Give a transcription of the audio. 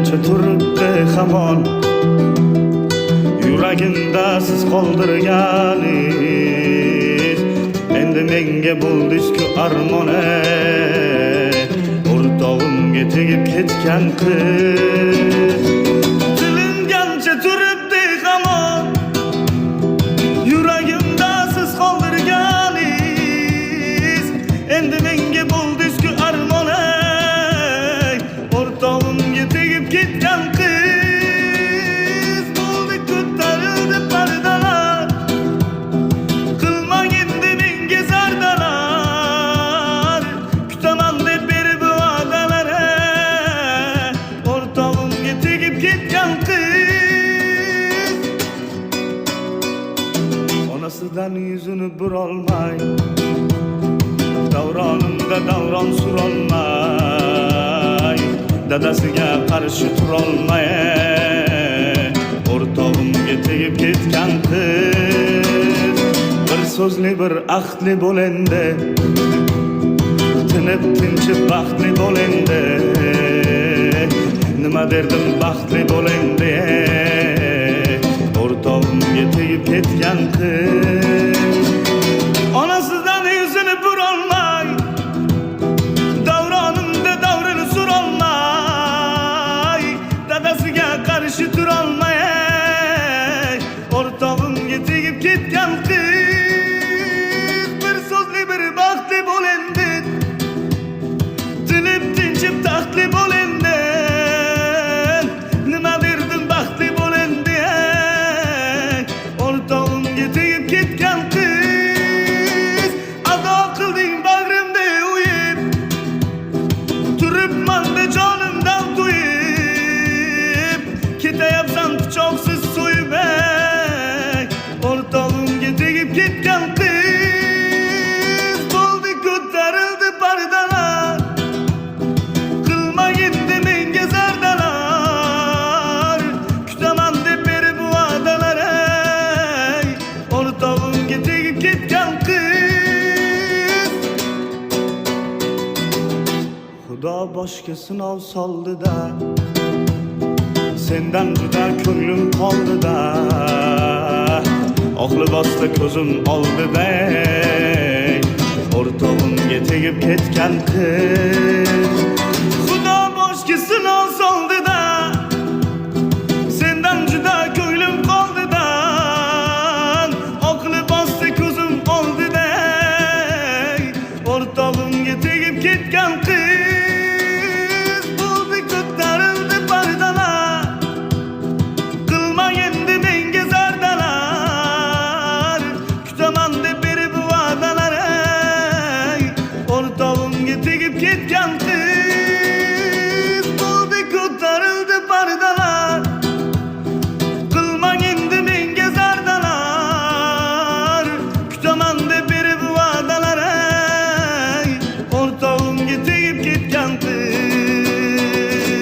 Tülüngancha turibdi hamon yuragimda siz qoldirganingiz. Endi menga bo'ldi-ku armon o'rtog'imga tegib ketgan qiz. Tülüngancha turibdi hamon yuragimda siz qoldirganingiz. Endi menga bo'ldi-ku armon o'rtog'imga tegib ketgan qiz. Bo'ldi ko'tarildi pardalar, qilmang endi menga zardalar. Kutaman deb berib va'dalar, o'rtog'imga tegib ketgan qiz. Onasidan yuzini burolmay, davronimda davron surolmay, dadasiga qarshi turolmay, o'rtog'imga tegib ketgan qiz. Bir so'zli bir ahdli bo'l endi, tinib tinchib baxtli bo'l endi. Nima derdim baxtli bo'l endi, o'rtog'imga tegib ketgan qiz. Onasidan yuzini burolmay, davronimda davrini surolmay, dadasiga qarshi turolmay, o'rtog'imga tegib ketgan qiz. Bir so'zli bir baxtli bo'l endi, tinib tinchib taxtli bo'l endi. Nima derdim baxtli bo'l endi, o'rtog'imga tegib ketgan qiz. Ado qilding bag'rimda uyib, turibman-da jonimdan to'yib. Ketayapsan pichoqsiz so'yib, o'rtog'imga tegib ketgan qiz. Bo'ldi ko'tarildi pardalar, qilmang endi menga zardalar. Kutaman deb berib va'dalar, o'rtog'imga tegib ketgan qiz. Xudo boshga sinov soldi-da, sendan juda ko'nglim qoldi-da. Oq libosda ko'zim oldida, o'rtog'imga tegib ketgan qiz. Xudo boshga sinov soldi-da, sendan juda ko'nglim qoldi-da. Oq libosda ko'zim oldida, o'rtog'imga tegib ketgan qiz.